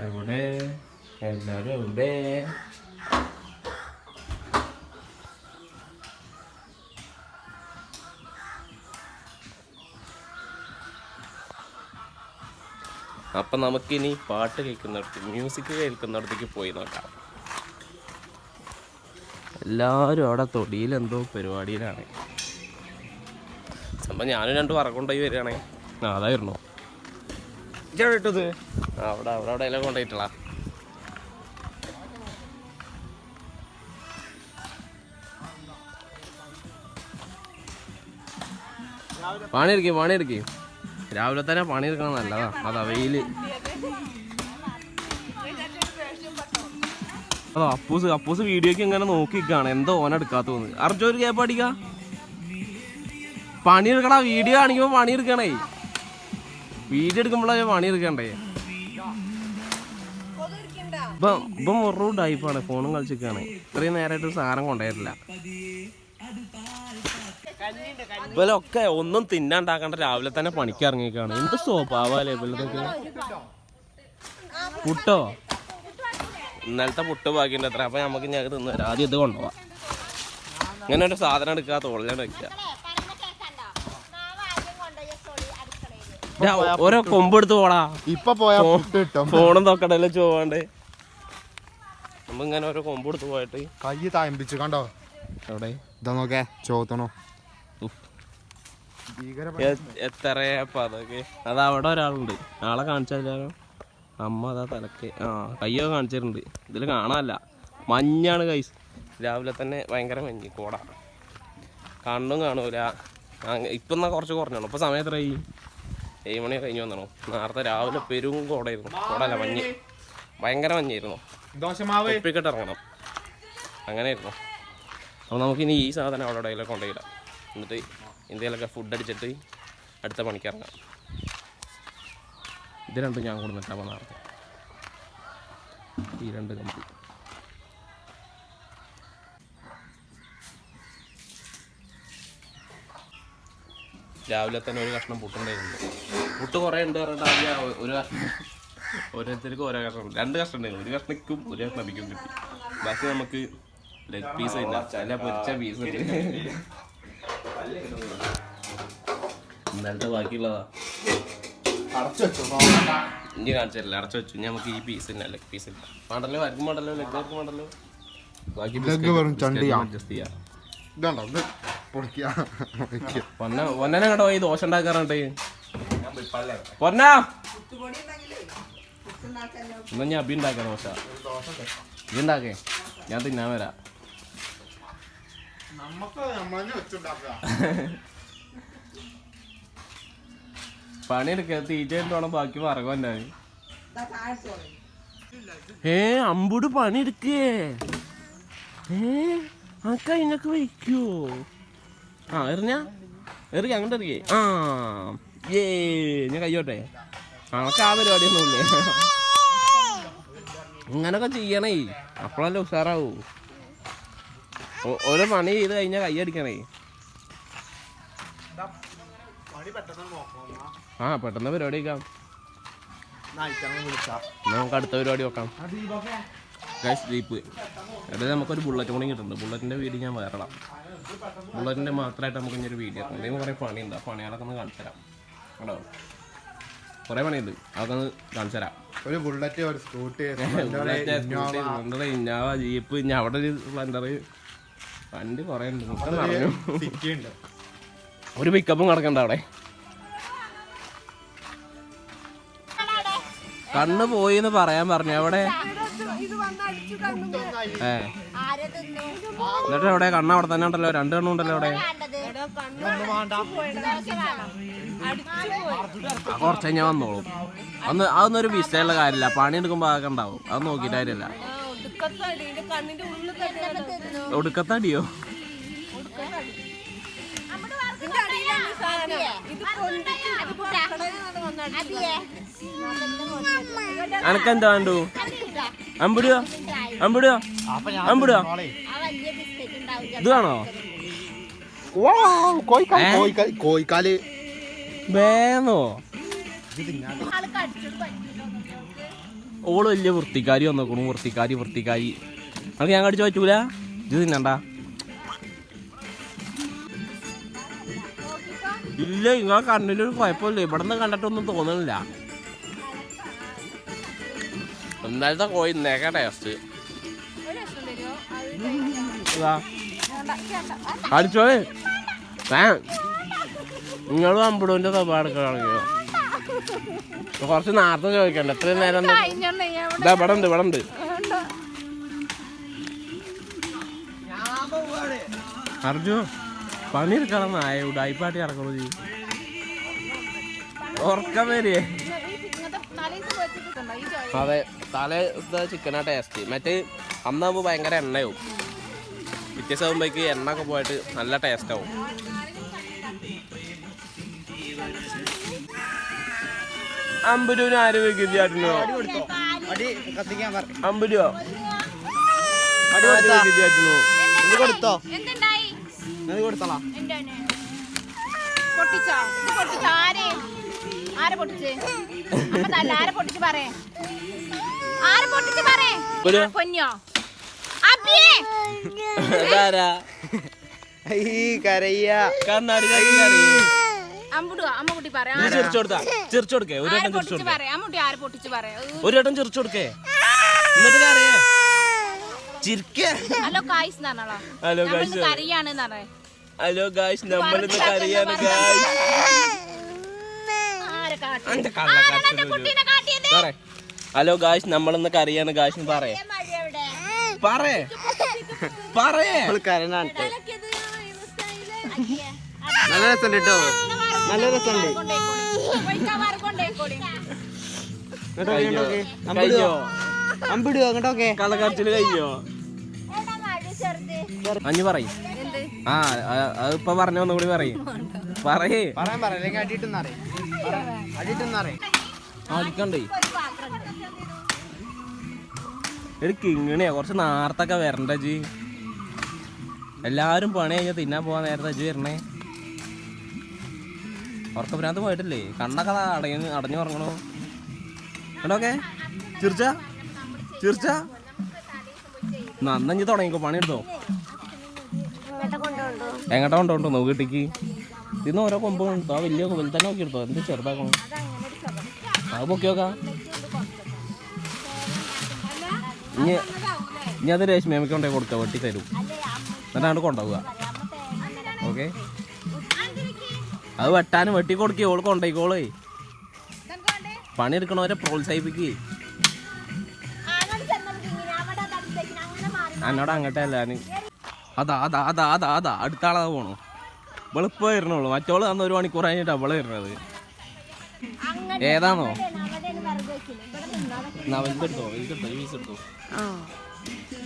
എവിടെ എല്ലാരും എവിടെ? അപ്പം നമുക്കിനി പാട്ട് കേൾക്കുന്നിടത്ത് മ്യൂസിക് കേൾക്കുന്നിടത്തേക്ക് പോയി നോക്കാം. എല്ലാവരും അവിടെ തൊടിയിലെന്തോ പരിപാടിയിലാണ്. അപ്പം ഞാനും രണ്ട് പറക്കൊണ്ടായി വരികയാണേ. അതായിരുന്നു ഇട്ടത് അവിടെ അവിടെ അവിടെ എല്ലാം കൊണ്ടുപോയിട്ടാ. പണിയെടുക്കേ രാവിലെ തന്നെ പണിയെടുക്കണം നല്ലതാ. അതാ വെയില്. അതോ അപ്പൂസ് വീഡിയോക്ക് ഇങ്ങനെ നോക്കിക്കാണ് എന്തോ ഓനെടുക്കാത്ത തോന്നുന്നു. അർജുൻ ഒരു ഗ്യാപ്പ് അടിക്ക. പണിയെടുക്കടാ. വീഡിയോ കാണിക്കുമ്പോ പണിയെടുക്കണേ. വീഡിയോ എടുക്കുമ്പോഴേ പണിയെടുക്കണ്ടേ. ഇപ്പം ഒരു ടൈപ്പാണ്. ഫോണും കളിച്ചിരിക്കാണ്. ഇത്രയും നേരമായിട്ട് ഒരു സാധനം കൊണ്ടുവരില്ല. ഇവലൊക്കെ ഒന്നും തിന്നാണ്ടാക്കണ്ട രാവിലെ തന്നെ പണിക്ക് ഇറങ്ങിക്കാണ്. എന്ത് സ്വഭാവല്ലേ ഇവലതൊക്കെ. പുട്ടോ ഇന്നലത്തെ പുട്ട് ബാക്കിയുണ്ട് അത്ര. അപ്പൊ നമുക്ക് ഞാൻ തിന്നു തരാം. ആദ്യം ഇത് കൊണ്ടുപോവാം. ഇങ്ങനെ ഒരു സാധനം എടുക്കുക, തോളിലാണ് വെക്കുക. ഓരോ കൊമ്പെടുത്ത് പോടാ. ഇപ്പൊ ഫോണും തൊക്കടല്ലോ ചോവാണ്ട്. നമ്മിങ്ങനെ ഓരോ കൊമ്പെടുത്ത് പോയിട്ട് കൈ താമ്പിച്ചു കണ്ടോ. എവിടെ ഇതാ നോക്കേ ചോത്തണോ. എത്രയപ്പ അതൊക്കെ. അതവിടെ ഒരാളുണ്ട്. ആളെ കാണിച്ചാലോ. അമ്മ അതാ തലക്ക് കയ്യൊക്കെ കാണിച്ചിട്ടുണ്ട്. ഇതിൽ കാണാനല്ല. മഞ്ഞാണ് കൈ. രാവിലെ തന്നെ ഭയങ്കര മഞ്ഞ് കോട. കണ്ണും കാണൂല. ഇപ്പം എന്നാ കുറച്ച് കുറഞ്ഞാണോ. ഇപ്പം സമയം എത്രയായി? 7 മണി കഴിഞ്ഞ് വന്നണോ. നേരത്തെ രാവിലെ പെരും കോടയായിരുന്നു. കോടല്ല മഞ്ഞ്. ഭയങ്കര മഞ്ഞായിരുന്നു. ഒപ്പിക്കിട്ട് ഇറങ്ങണം. അങ്ങനെയായിരുന്നു. അപ്പോൾ നമുക്കിനി ഈ സാധനം അവിടെ എവിടെയെങ്കിലും കൊണ്ടുപോയിടാം. എന്നിട്ട് ഇന്ത്യയിലൊക്കെ ഫുഡ് അടിച്ചിട്ട് അടുത്ത പണിക്ക് ഇറങ്ങാം. ഇത് രണ്ടും ഞാൻ കൊടുത്തിട്ടാ നേരത്തെ. ഈ 2 കമ്പി രാവിലെ തന്നെ ഒരു കഷ്ണം പുട്ടുണ്ടായിരുന്നു. പുട്ട് കുറേ ഉണ്ട് പറഞ്ഞിട്ട് ആദ്യം ഒരു കഷ്ണം ഓരോരുത്തർക്കും ഓരോ കഷ്ണം. 2 കഷ്ണം ഉണ്ടായിരുന്നു. ഒരു കഷ്ണിക്കും ഒരു കഷ്ണം അപ്പിക്കും കിട്ടി. ബാക്കി നമുക്ക് ലെഗ് പീസ് ഇല്ല. ചില പൊരിച്ച പീസ് ഉണ്ട്. ഇന്നലത്തെ ബാക്കിയുള്ളതാ. ഇനി കാണിച്ചില്ല. അടച്ചു വെച്ചു. ഇനി നമുക്ക് ഈ പീസ് തന്നെ ലെഗ് പീസ് ഇല്ല. വേണ്ടല്ലോ. ആർക്കും വേണ്ടല്ലോ. ലെഗ് ആർക്കും വേണ്ടല്ലോ. ബാക്കി അഡ്ജസ്റ്റ് ചെയ്യാം. പൊന്നെ കേട്ടോ ഈ ദോശ ഉണ്ടാക്കാറുണ്ട്. പൊന്നാ എന്നാ ഞാൻ അബി ഉണ്ടാക്കാം ദോശ. ഇത് ഉണ്ടാക്കേ. ഞാൻ തിന്നാൻ വരാം. പണിയെടുക്ക. തീറ്റയിട്ട് വേണം ബാക്കി പറകന്നെ. അമ്പൂട് പണിയെടുക്കേ. അക്കൈനൊക്കെ വയ്ക്കോ. എറിഞ്ഞ എറിയ അങ്ങോട്ട് എറിയേ. ഞാൻ കയ്യോട്ടെ. കണക്ക് ആ പരിപാടിയൊന്നുമില്ലേ. ഇങ്ങനൊക്കെ ചെയ്യണേ. അപ്പോഴല്ലേ ഉഷാറാവൂ. ഓരോ പണി ചെയ്ത് കഴിഞ്ഞാൽ കയ്യടിക്കണേ. പെട്ടെന്ന് പരിപാടി വെക്കാം. നമുക്ക് അടുത്ത പരിപാടി നോക്കാം. ജീപ്പ് അതായത് നമുക്കൊരു ബുള്ളറ്റ് കൂടി കിട്ടുന്നുണ്ട്. ബുള്ളറ്റിൻ്റെ വീഡിയോ ഞാൻ വേറെടാം. ബുള്ളറ്റിൻ്റെ മാത്രമായിട്ട് നമുക്ക് ഇനി ഒരു വീഡിയോ ആക്കണം. എന്തെങ്കിലും കുറേ പണിയുണ്ട്. ആ പണികളൊക്കെ ഒന്ന് കാണിച്ചു തരാം. കേട്ടോ കുറേ പണിയുണ്ട്. അതൊക്കെ ഒന്ന് കാണിച്ചു തരാം. ഒരു ബുള്ളറ്റ്, ഒരു സ്കൂട്ടി, ഇന്നോവ, ജീപ്പ്, ഇനി അവിടെ ഒരു സ്പ്ലെൻഡർ, വണ്ടി കുറേ ഉണ്ട്. ഒരു പിക്കപ്പും കിടക്കണ്ട അവിടെ. കണ്ണ് പോയി എന്ന് പറയാൻ പറഞ്ഞു. എവിടെ എന്നിട്ട് എവിടെ? കണ്ണ് അവിടെ തന്നെ ഉണ്ടല്ലോ. 2 കണ്ണും ഉണ്ടല്ലോ അവിടെ. കുറച്ച് കഴിഞ്ഞാൽ വന്നോളും. അതൊന്നും ഒരു വിഷയമുള്ള കാര്യമില്ല. പണി എടുക്കുമ്പോൾ അതൊക്കെ ഉണ്ടാവും. അത് നോക്കിയിട്ട് കാര്യമില്ല. ഒടുക്കത്തടിയോ? അനക്കെന്താ വേണ്ടു? അമ്പിടുക അമ്പിടുക അമ്പിടുക. ഇത് വേണോ? കോഴിക്കാല് വേണോ? ഓള് വലിയ വൃത്തിക്കാരി വന്നോക്കണു. വൃത്തിക്കാരി അത് ഞാൻ കടിച്ചു പറ്റൂല. ഇത് തിന്നണ്ട. ഇല്ല, നിങ്ങളെ കണ്ണിലൊരു കുഴപ്പമില്ല. ഇവിടെ നിന്ന് കണ്ടിട്ടൊന്നും തോന്നുന്നില്ല. ഇന്നലത്തെ കോഴി ഇന്നേക്കാ ടേസ്റ്റ്. അടിച്ചോളേ. നിങ്ങളും അമ്പുടൂൻ്റെ തപ്പാടുക്കോ. കുറച്ച് നേരത്തെ ചോദിക്കണ്ട. എത്രയും നേരം ഇവിടെ ഉണ്ട്. അർജു പണിയെടുക്കണം. നായ ഉടായിപ്പാട്ടി ഇറക്കണു. ഉറക്കം വരികയെ. അതെ, തലേത്തെ ചിക്കനാ ടേസ്റ്റ്. മറ്റേ അന്നാകുമ്പോൾ ഭയങ്കര എണ്ണയാവും. പിറ്റേ ആകുമ്പോഴേക്ക് എണ്ണ ഒക്കെ പോയിട്ട് നല്ല ടേസ്റ്റ് ആവും. അമ്പൂരിന് ആര് വികൃതി ആട്ടുന്നോ? 50 രൂപ വികൃതി ആട്ടുന്നു. ഇത് കൊടുത്തോ? കൊടുത്തോളാം. ഒരു വട്ടം ചിരിച്ചു കൊടുക്കേ. എന്നിട്ട് ഹലോ ഗായ്സ്, നമ്മളിന്ന് കരയാണ് ഗായ്സ്. ഹലോ ഗായ്സ്, നമ്മളിന്ന് കരയാണ് ഗായ്സ്. പറയേ നല്ല രസമുണ്ട് കേട്ടോ. നല്ല രസമുണ്ട്. കളക്കരച്ചില് കഴിഞ്ഞോ? അഞ്ഞു പറയും. അതിപ്പോ പറഞ്ഞ ഒന്നുകൂടി പറയും. അടിക്കണ്ടേ എടുക്ക്. ഇങ്ങനെയാ കുറച്ച് നേരത്തൊക്കെ വരണ്ട ജി. എല്ലാരും പണി കഴിഞ്ഞാൽ തിന്നാൻ പോവാൻ നേരത്തെ അജ് വരണേ. ഉറക്കപ്പിനകത്ത് പോയിട്ടില്ലേ? കണ്ണൊക്കെ അടഞ്ഞു ഉറങ്ങണോ? കേട്ടോക്കെ ചിരിച്ച നന്നഞ്ഞ് തുടങ്ങിക്കോ. പണിയെടുത്തോ. എങ്ങോട്ടാ കൊണ്ടോ നോക്കി കിട്ടിക്ക്. ഇന്ന് ഓരോ കൊമ്പ് എടുത്തോ. വലിയ കൊമ്പിൽ തന്നെ നോക്കി എടുത്തോ. എന്ത് ചെറുതാക്കണോ? അത് പൊക്കി നോക്കാം. ഇനി അത് രേഷ്മി അമ്മയ്ക്ക് കൊണ്ടേ കൊടുക്കുക. വെട്ടി തരും. എന്നിട്ടാണ് കൊണ്ടുപോവുക. ഓക്കെ, അത് വെട്ടാനും വെട്ടി കൊടുക്കുക. ഓള് കൊണ്ടോയിക്കോളേ. പണിയെടുക്കണവരെ പ്രോത്സാഹിപ്പിക്കേ. എന്നോട് അങ്ങോട്ടല്ല. അതാ അടുത്ത ആളാ പോണോ? വെളുപ്പ് വരണുള്ളൂ. മറ്റോള് അന്ന് 1 മണിക്കൂർ കഴിഞ്ഞിട്ട് അവള് വരുന്നത്. ഏതാണോ?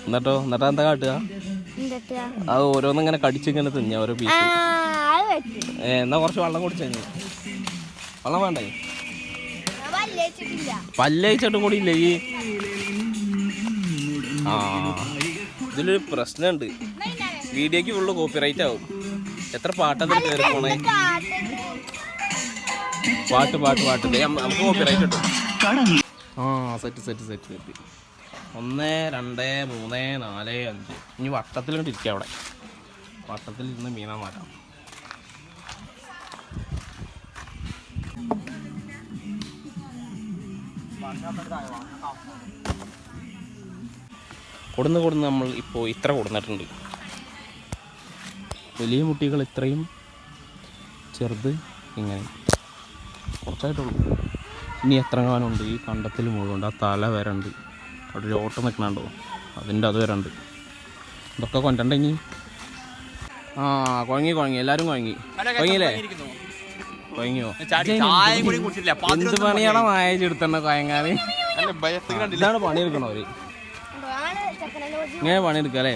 എന്നിട്ടോ എന്താ കാട്ടുക? അത് ഓരോന്നും ഇങ്ങനെ കടിച്ചിങ്ങനെ തിന്ന ഓരോ പീസ്. എന്നാ കുറച്ച് വെള്ളം കുടിച്ചു. വെള്ളം വേണ്ടേ? പല്ലേച്ചിട്ടും കൂടി ഇല്ലേ ഈ? ഇതിലൊരു പ്രശ്നമുണ്ട്. വീഡിയോക്ക് ഫുള്ള് കോപ്പിറൈറ്റ് ആവും. എത്ര പാട്ടത് കയറി പോണേ. പാട്ട് നമുക്ക് കോപ്പിറൈറ്റ് കിട്ടും. സെറ്റ് 1 2 3 4 5. ഇനി വട്ടത്തിൽ കൊണ്ട് ഇരിക്കാം. അവിടെ വട്ടത്തിൽ ഇരുന്ന് മീനാ മാറ്റാം. കൊടുന്ന് നമ്മൾ ഇപ്പോൾ ഇത്ര കൊടുന്നിട്ടുണ്ട്. വലിയ മുട്ടികൾ ഇത്രയും, ചെറുത് ഇങ്ങനെ കുറച്ചായിട്ടുള്ളൂ. ഇനി എത്ര കാലമുണ്ട്? ഈ കണ്ടത്തിൽ മുഴുവൻ ആ തല വരണ്ട്. അവിടെ ഒരു ഓട്ടം നിൽക്കണുണ്ടോ? അതിൻ്റെ അത് വരണ്ട്. ഇതൊക്കെ കൊണ്ടണ്ട ഇനി. കുഴങ്ങി എല്ലാവരും കുഴങ്ങിയില്ലേ? കുഴങ്ങിയോ? എന്ത് പണിയാണോ വായിച്ചെടുത്തണ്ട കുഴങ്ങാന്? ഇതാണ് പണിയെടുക്കണവര്. ഇങ്ങനെ പണിയെടുക്കല്ലേ?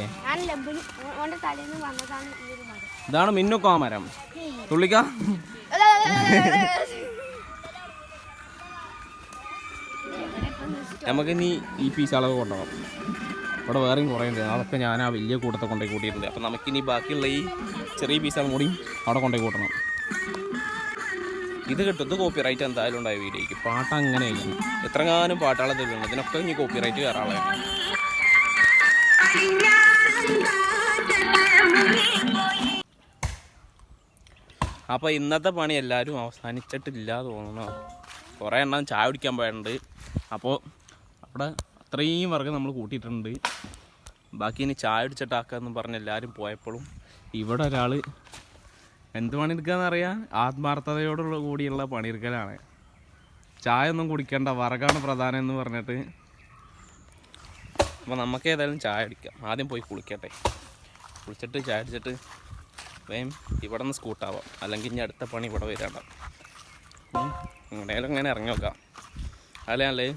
ഇതാണ് മിന്നുക്കോ മരം. തുള്ളിക്ക നമുക്ക് ഇനി ഈ പീസ് അളവ് കൊണ്ടുപോകാം. ഇവിടെ വേറെയും കുറേ ഉണ്ട്. അതൊക്കെ ഞാൻ ആ വലിയ കൂട്ടത്തെ കൊണ്ടുപോയി കൂട്ടിയിട്ടുണ്ട്. അപ്പം നമുക്കിനി ബാക്കിയുള്ള ഈ ചെറിയ പീസാണ് കൂടി അവിടെ കൊണ്ടുപോയി കൂട്ടണം. ഇത് കിട്ടും. ഇത് കോപ്പി റൈറ്റ് എന്തായാലും ഉണ്ടായ വീഡിയോയ്ക്ക്. പാട്ട് അങ്ങനെയല്ല, എത്രങ്ങാനും പാട്ടുകളെ തരുന്നുണ്ട്. ഇതിനൊക്കെ ഇനി കോപ്പി റൈറ്റ് കയറാളെ. അപ്പോൾ ഇന്നത്തെ പണി എല്ലാവരും അവസാനിച്ചിട്ടില്ല തോന്നുന്നു. കുറേ എണ്ണം ചായ കുടിക്കാൻ പോയിട്ടുണ്ട്. അപ്പോൾ അവിടെ അത്രയും വർഗ്ഗം നമ്മൾ കൂട്ടിയിട്ടുണ്ട്. ബാക്കി ഇനി ചായ അടിച്ചിട്ടാക്കാമെന്ന് പറഞ്ഞ് എല്ലാവരും പോയപ്പോഴും ഇവിടെ ഒരാൾ എന്ത് പണിയെടുക്കുകയെന്നറിയാം, ആത്മാർത്ഥതയോടുള്ള കൂടിയുള്ള പണിയെടുക്കലാണ്. ചായ ഒന്നും കുടിക്കേണ്ട, വറകാണ് പ്രധാനം എന്ന് പറഞ്ഞിട്ട്. അപ്പോൾ നമുക്ക് ഏതായാലും ചായ അടിക്കാം. ആദ്യം പോയി കുളിക്കട്ടെ. കുളിച്ചിട്ട് ചായ അടിച്ചിട്ട് വേഗം ഇവിടെ നിന്ന് സ്കൂട്ടാവാം. അല്ലെങ്കിൽ ഇനി അടുത്ത പണി ഇവിടെ വരാണ്ട. എങ്ങനെയാലും അങ്ങനെ ഇറങ്ങി നോക്കാം. അല്ലേ